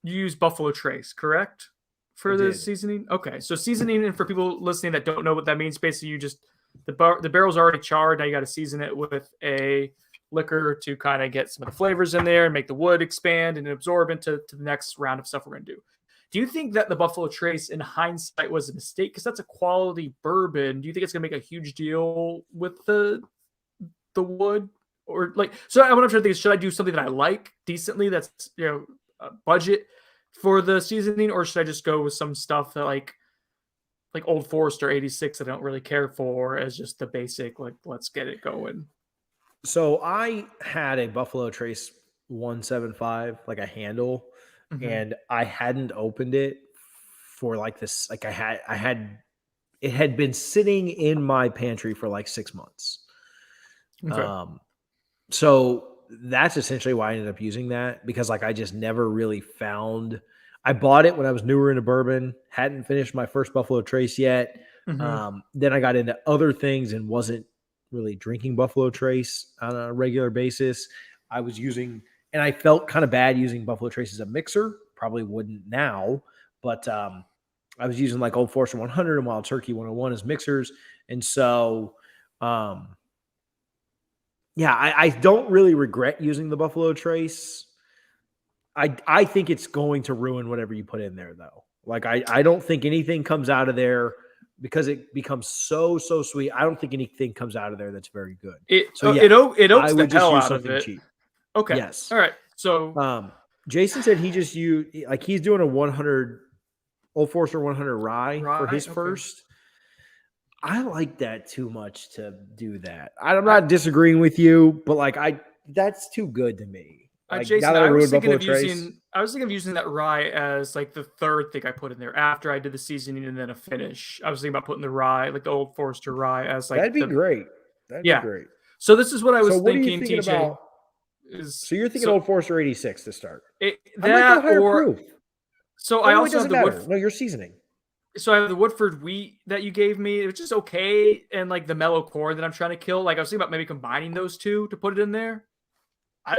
[SPEAKER 2] you used Buffalo Trace, correct? For the seasoning? Okay, so seasoning, and for people listening that don't know what that means, basically you just, the barrel's already charred, now you got to season it with a liquor to kind of get some of the flavors in there and make the wood expand and absorb into the next round of stuff we're going to do. Do you think that the Buffalo Trace, in hindsight, was a mistake? Because that's a quality bourbon. Do you think it's going to make a huge deal with the wood, or like? So I'm trying to think: should I do something that I like decently, that's budget for the seasoning, or should I just go with some stuff that like Old Forester 86 that I don't really care for as just the basic, like, let's get it going?
[SPEAKER 1] So I had a Buffalo Trace 175, like a handle. And I hadn't opened it for like this. Like it had been sitting in my pantry for like 6 months. Okay. So that's essentially why I ended up using that, because like I just never really found. I bought it when I was newer into bourbon, hadn't finished my first Buffalo Trace yet. Then I got into other things and wasn't really drinking Buffalo Trace on a regular basis. I was using. And I felt kind of bad using Buffalo Trace as a mixer. Probably wouldn't now, but I was using like Old Forester 100 and Wild Turkey 101 as mixers. And so, I don't really regret using the Buffalo Trace. I think it's going to ruin whatever you put in there, though. Like, I don't think anything comes out of there, because it becomes so sweet. I don't think anything comes out of there that's very good.
[SPEAKER 2] It oaks the hell out of it. Cheap. Okay.
[SPEAKER 1] Yes.
[SPEAKER 2] All right. So
[SPEAKER 1] Jason said he just used, like, he's doing a 100 Old Forester 100 rye for his first. I like that too much to do that. I'm not disagreeing with you, but like that's too good to me. Like,
[SPEAKER 2] Jason, I was thinking of using that rye as like the third thing I put in there after I did the seasoning and then a finish. I was thinking about putting the rye, like the Old Forester rye, as like
[SPEAKER 1] that'd be great. That'd be great.
[SPEAKER 2] So this is what I was thinking,
[SPEAKER 1] what are you thinking
[SPEAKER 2] TJ.
[SPEAKER 1] About? So you're thinking Old Forester 86 to start.
[SPEAKER 2] That or proof. So I also have the
[SPEAKER 1] Woodford. No, you're seasoning.
[SPEAKER 2] So I have the Woodford wheat that you gave me, which is okay, and like the mellow corn that I'm trying to kill. Like I was thinking about maybe combining those two to put it in there,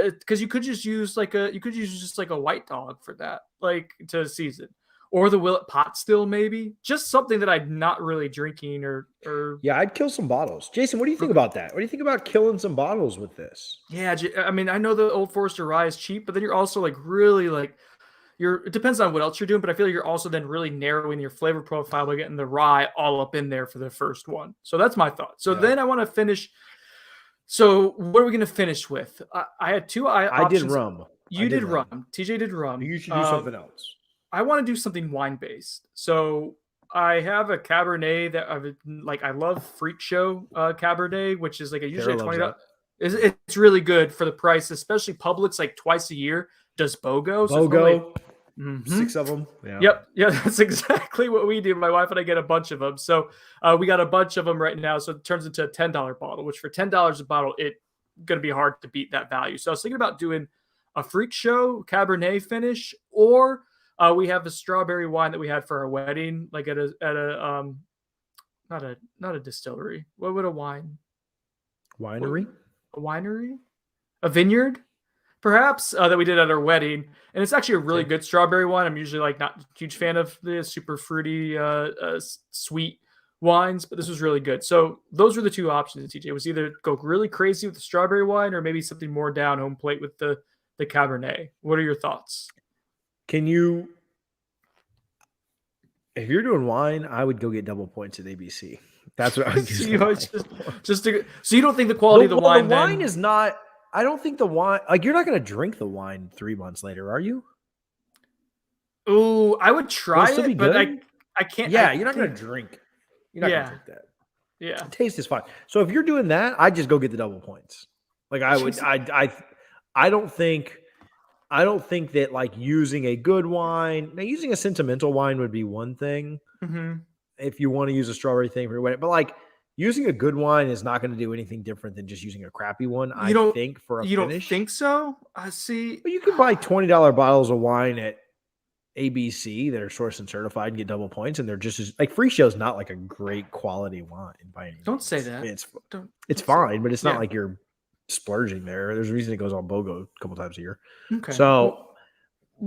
[SPEAKER 2] because you could just use like a White Dog for that, like to season, or the Willet Pot Still, maybe just something that I'm not really drinking or.
[SPEAKER 1] Yeah, I'd kill some bottles. Jason, what do you think about that? What do you think about killing some bottles with this?
[SPEAKER 2] Yeah, I mean, I know the Old Forester rye is cheap, but then you're also like really like it depends on what else you're doing, but I feel like you're also then really narrowing your flavor profile by getting the rye all up in there for the first one. So that's my thought. So then I want to finish. So what are we going to finish with? I had two options.
[SPEAKER 1] I did rum.
[SPEAKER 2] You did rum. TJ did rum.
[SPEAKER 1] You should do something else.
[SPEAKER 2] I want to do something wine-based. So I have a Cabernet that I love Freak Show Cabernet, which is like usually $20. It's really good for the price, especially Publix like twice a year does BOGO.
[SPEAKER 1] BOGO. 6 of them.
[SPEAKER 2] Yeah. Yep. That's exactly what we do. My wife and I get a bunch of them. So we got a bunch of them right now. So it turns into a $10 bottle, which for $10 a bottle, it's going to be hard to beat that value. So I was thinking about doing a Freak Show Cabernet finish, or we have the strawberry wine that we had for our wedding, like at a not a distillery. What would a wine?
[SPEAKER 1] Winery?
[SPEAKER 2] A winery? A vineyard? Perhaps that we did at our wedding, and it's actually a really good strawberry wine. I'm usually like not a huge fan of the super fruity, sweet wines, but this was really good. So those were the two options. TJ was either go really crazy with the strawberry wine, or maybe something more down home plate with the Cabernet. What are your thoughts?
[SPEAKER 1] Can you, if you're doing wine, I would go get double points at ABC. That's what I would
[SPEAKER 2] So,
[SPEAKER 1] do.
[SPEAKER 2] So you don't think the quality of the wine?
[SPEAKER 1] The wine is not. I don't think the wine. Like you're not going to drink the wine 3 months later, are you?
[SPEAKER 2] Ooh, I would try
[SPEAKER 1] It'll
[SPEAKER 2] it, but I can't.
[SPEAKER 1] Yeah, you're not going to drink. You're not going to drink that.
[SPEAKER 2] Yeah,
[SPEAKER 1] the taste is fine. So if you're doing that, I'd just go get the double points. Like I would. I don't think. I don't think that like using a good wine. Now, using a sentimental wine would be one thing.
[SPEAKER 2] Mm-hmm.
[SPEAKER 1] If you want to use a strawberry thing for your wedding, but like using a good wine is not going to do anything different than just using a crappy one. I think for a
[SPEAKER 2] you
[SPEAKER 1] finish.
[SPEAKER 2] Don't think so? I see.
[SPEAKER 1] But you can buy $20 bottles of wine at ABC that are sourced and certified and get double points, and they're just as like Free Show's not like a great quality wine by any means.
[SPEAKER 2] Don't say that.
[SPEAKER 1] It's fine, but it's not like you're splurging there. There's a reason it goes on BOGO a couple times a year.
[SPEAKER 2] Okay.
[SPEAKER 1] So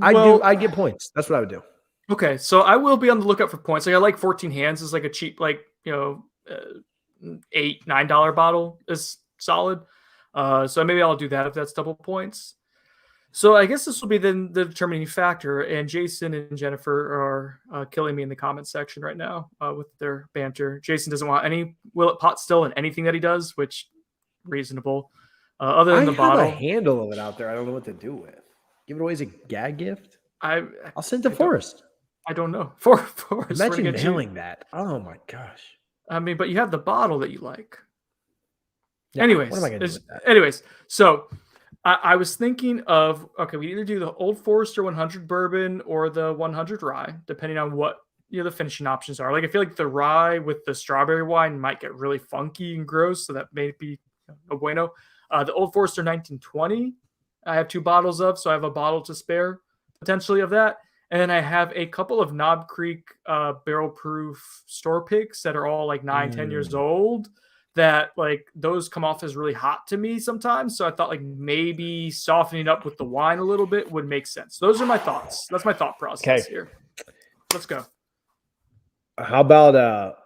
[SPEAKER 1] I'd get points. That's what I would do.
[SPEAKER 2] Okay, so I will be on the lookout for points. Like I like 14 Hands is like a cheap, like $8-9 bottle is solid. So maybe I'll do that if that's double points. So I guess this will be then the determining factor. And Jason and Jennifer are killing me in the comments section right now with their banter. Jason doesn't want any Willet pot still in anything that he does, which reasonable. Other than the bottle,
[SPEAKER 1] a handle of it out there. I don't know what to do with. Give it away as a gag gift.
[SPEAKER 2] I'll
[SPEAKER 1] send to Forrest.
[SPEAKER 2] I don't know. Forrest.
[SPEAKER 1] Imagine mailing that. Oh my gosh.
[SPEAKER 2] I mean, but you have the bottle that you like.
[SPEAKER 1] Yeah,
[SPEAKER 2] anyways,
[SPEAKER 1] what am I gonna do with that?
[SPEAKER 2] Anyways, so I was thinking of we either do the Old Forester 100 bourbon or the 100 rye, depending on what the finishing options are. Like I feel like the rye with the strawberry wine might get really funky and gross, so that may be no bueno. The Old Forester 1920, I have 2 bottles of, so I have a bottle to spare potentially of that. And then I have a couple of Knob Creek barrel proof store picks that are all like 9-10 years old, that like those come off as really hot to me sometimes. So I thought like maybe softening up with the wine a little bit would make sense. Those are my thoughts. That's my thought process here. Let's go.
[SPEAKER 1] How about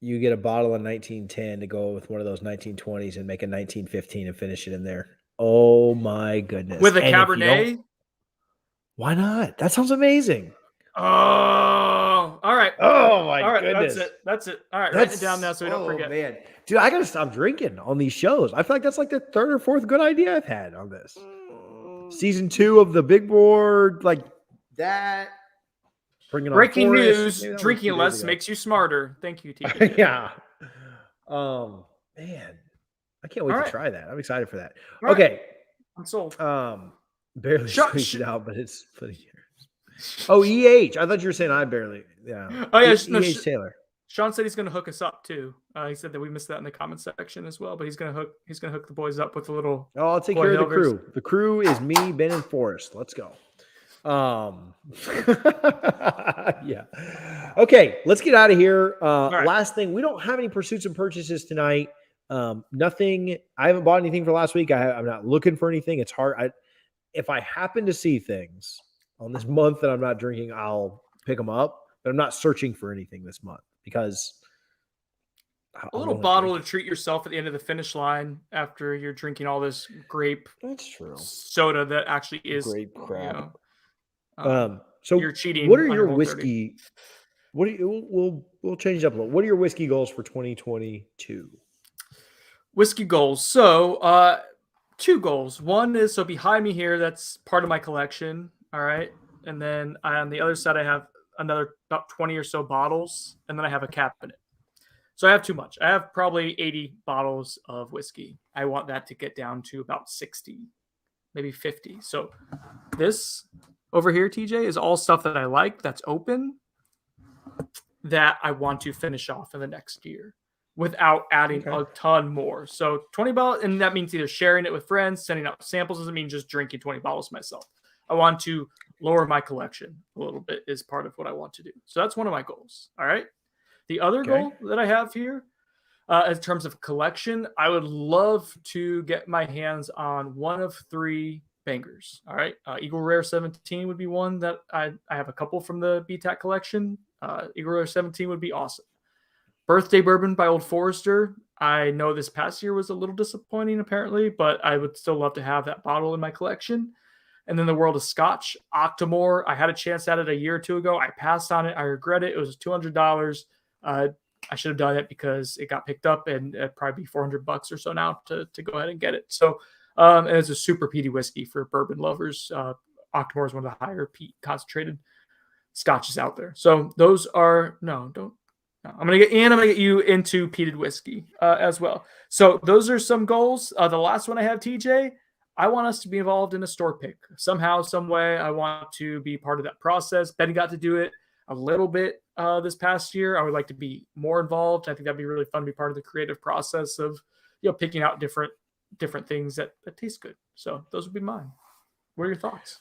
[SPEAKER 1] you get a bottle of 1910 to go with one of those 1920s and make a 1915 and finish it in there? Oh my goodness.
[SPEAKER 2] With a Cabernet?
[SPEAKER 1] Why not? That sounds amazing.
[SPEAKER 2] Oh, all right.
[SPEAKER 1] Oh my goodness.
[SPEAKER 2] That's it. All right. Write it down now so we don't forget.
[SPEAKER 1] Man. Dude, I gotta stop drinking on these shows. I feel like that's like the 3rd or 4th good idea I've had on this. Season 2 of the Big Board, like that.
[SPEAKER 2] Breaking news: drinking less makes you smarter. Thank you, TJ.
[SPEAKER 1] Yeah. Man, I can't wait to try that. I'm excited for that.
[SPEAKER 2] All
[SPEAKER 1] okay,
[SPEAKER 2] right. I'm sold.
[SPEAKER 1] Barely squeaked it out, but it's funny here. Oh, EH. I thought you were saying I barely. Yeah.
[SPEAKER 2] Oh yeah,
[SPEAKER 1] EH Taylor.
[SPEAKER 2] Sean said he's going to hook us up too. He said that we missed that in the comment section as well, but he's going to hook the boys up with a little.
[SPEAKER 1] Oh, I'll take care of the crew. The crew is me, Ben, and Forrest. Let's go. Yeah. Okay, let's get out of here. Right. Last thing, we don't have any pursuits and purchases tonight. Nothing. I haven't bought anything for last week. I'm not looking for anything. It's hard. If I happen to see things on this month that I'm not drinking, I'll pick them up. But I'm not searching for anything this month because
[SPEAKER 2] a little bottle to treat yourself at the end of the finish line after you're drinking all this grape.
[SPEAKER 1] That's true.
[SPEAKER 2] Soda that actually is
[SPEAKER 1] grape crap.
[SPEAKER 2] So you're cheating.
[SPEAKER 1] What are your whiskey? What do you? We'll change it up a little. What are your whiskey goals for 2022?
[SPEAKER 2] Whiskey goals. So 2 goals. One is so behind me here. That's part of my collection. All right, and then on the other side I have another about 20 or so bottles, and then I have a cabinet. So I have too much. I have probably 80 bottles of whiskey. I want that to get down to about 60, maybe 50. So this over here, TJ, is all stuff that I like that's open that I want to finish off in the next year without adding a ton more. So 20 bottles, and that means either sharing it with friends, sending out samples. Doesn't mean just drinking 20 bottles myself. I want to lower my collection a little bit is part of what I want to do. So that's one of my goals. All right. The other goal that I have here, in terms of collection, I would love to get my hands on one of 3 bangers. All right. Eagle Rare 17 would be one that I have a couple from the BTAC collection. Eagle Rare 17 would be awesome. Birthday Bourbon by Old Forester. I know this past year was a little disappointing, apparently, but I would still love to have that bottle in my collection. And then the World of Scotch, Octomore. I had a chance at it a year or two ago. I passed on it. I regret it. It was $200. I should have done it because it got picked up, and it'd probably be $400 or so now to go ahead and get it. So, and it's a super peaty whiskey for bourbon lovers. Octomore is one of the higher peat concentrated scotches out there. So those are I'm gonna get you into peated whiskey as well. So those are some goals. The last one I have, TJ. I want us to be involved in a store pick somehow, some way. I want to be part of that process. Ben got to do it a little bit this past year. I would like to be more involved. I think that'd be really fun to be part of the creative process of picking out different things that taste good. So those would be mine. What are your thoughts?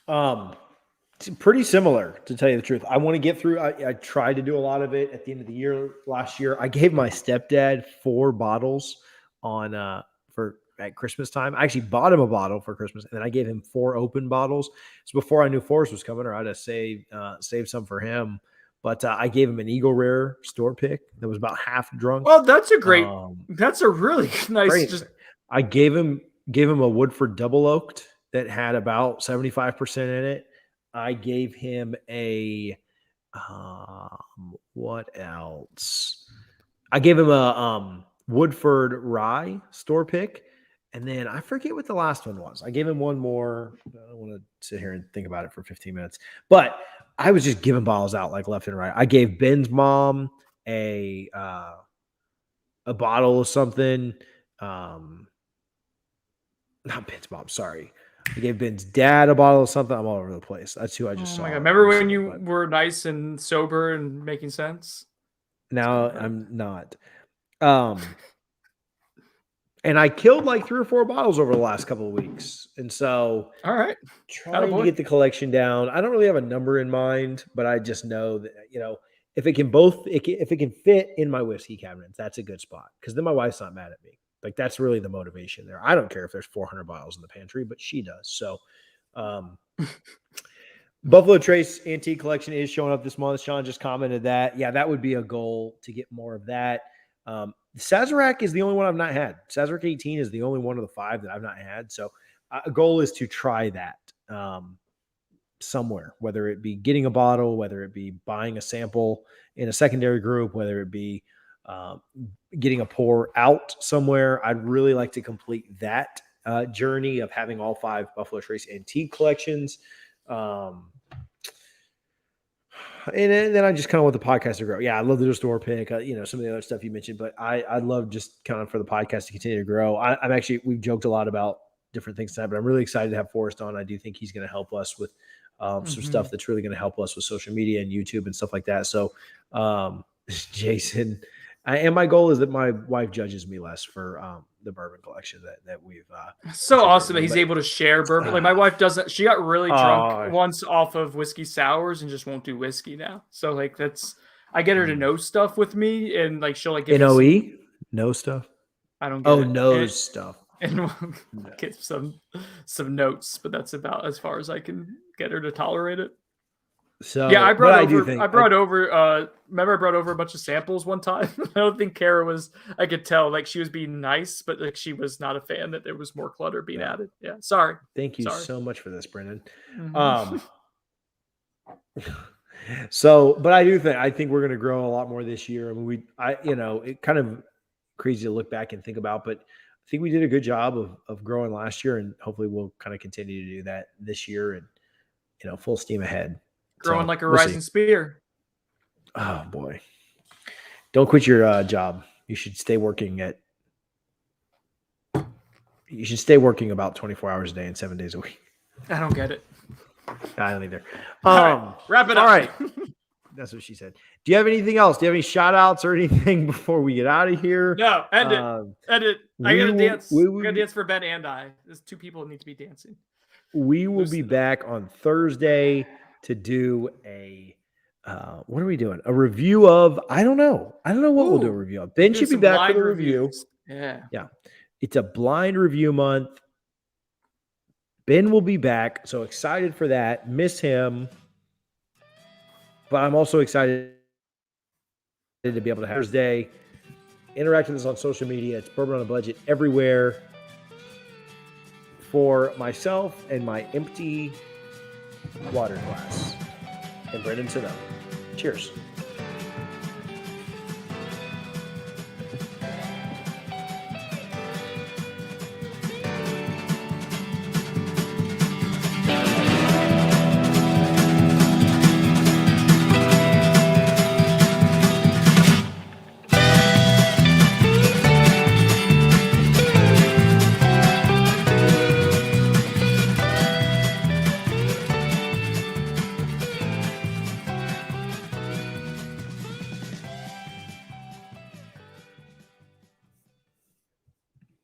[SPEAKER 1] It's pretty similar, to tell you the truth. I want to get through. I tried to do a lot of it at the end of the year last year. I gave my stepdad 4 bottles at Christmas time. I actually bought him a bottle for Christmas, and then I gave him 4 open bottles. So before I knew Forrest was coming, or I'd have saved some for him. But I gave him an Eagle Rare store pick that was about half drunk.
[SPEAKER 2] Well, that's a great. That's a really nice.
[SPEAKER 1] I gave him a Woodford Double Oaked that had about 75% in it. I gave him a what else? I gave him a Woodford Rye store pick, and then I forget what the last one was. I gave him one more. I don't want to sit here and think about it for 15 minutes, but I was just giving bottles out like left and right. I gave Ben's mom a bottle of something. Not Ben's mom, sorry. I gave Ben's dad a bottle of something. I'm all over the place. That's who I just saw.
[SPEAKER 2] Remember when you were nice and sober and making sense?
[SPEAKER 1] Now I'm not. And I killed like 3 or 4 bottles over the last couple of weeks. And so
[SPEAKER 2] all right,
[SPEAKER 1] trying to get the collection down. I don't really have a number in mind, but I just know that, if it can fit in my whiskey cabinets, that's a good spot. Because then my wife's not mad at me. Like, that's really the motivation there. I don't care if there's 400 bottles in the pantry, but she does. So, Buffalo Trace Antique Collection is showing up this month. Sean just commented that. Yeah, that would be a goal to get more of that. Sazerac is the only one I've not had. Sazerac 18 is the only one of the 5 that I've not had. So, a goal is to try that somewhere, whether it be getting a bottle, whether it be buying a sample in a secondary group, whether it be getting a pour out somewhere. I'd really like to complete that journey of having all 5 Buffalo Trace Antique collections. And then I just kind of want the podcast to grow. Yeah, I love the store pick, some of the other stuff you mentioned, but I'd love just kind of for the podcast to continue to grow. We've joked a lot about different things tonight, but I'm really excited to have Forrest on. I do think he's going to help us with some stuff that's really going to help us with social media and YouTube and stuff like that. So, Jason, and my goal is that my wife judges me less for the bourbon collection that we've.
[SPEAKER 2] So awesome that he's able to share bourbon. Like, my wife doesn't. She got really drunk once off of whiskey sours and just won't do whiskey now. So like I get her to know stuff with me, and like she'll like give
[SPEAKER 1] NOE know stuff.
[SPEAKER 2] I don't. Get
[SPEAKER 1] knows stuff.
[SPEAKER 2] And we'll get some notes, but that's about as far as I can get her to tolerate it.
[SPEAKER 1] So
[SPEAKER 2] yeah, I brought over a bunch of samples one time. I don't think Kara was. I could tell like she was being nice, but like she was not a fan that there was more clutter being added. Yeah, sorry.
[SPEAKER 1] Thank you so much for this, Brendan. So, but I think we're going to grow a lot more this year. I mean, it kind of crazy to look back and think about, but I think we did a good job of growing last year, and hopefully we'll kind of continue to do that this year, and full steam ahead.
[SPEAKER 2] Growing like a rising spear.
[SPEAKER 1] Oh boy! Don't quit your job. You should stay working about 24 hours a day and 7 days a week.
[SPEAKER 2] I don't get it.
[SPEAKER 1] I don't either.
[SPEAKER 2] Right, wrap it up.
[SPEAKER 1] All right. That's what she said. Do you have anything else? Do you have any shout outs or anything before we get out of here?
[SPEAKER 2] No, end it. End it. I got to dance. We got to dance for Ben and I. There's 2 people that need to be dancing.
[SPEAKER 1] We will be back on Thursday to do a what are we doing? A review of I don't know what we'll do a review of. Ben should be back for the review.
[SPEAKER 2] Yeah.
[SPEAKER 1] It's a blind review month. Ben will be back, so excited for that. Miss him, but I'm also excited to be able to have Thursday. Interact with us on social media. It's Bourbon on a Budget everywhere. For myself and my empty water glass. And Brendan Sano. Cheers.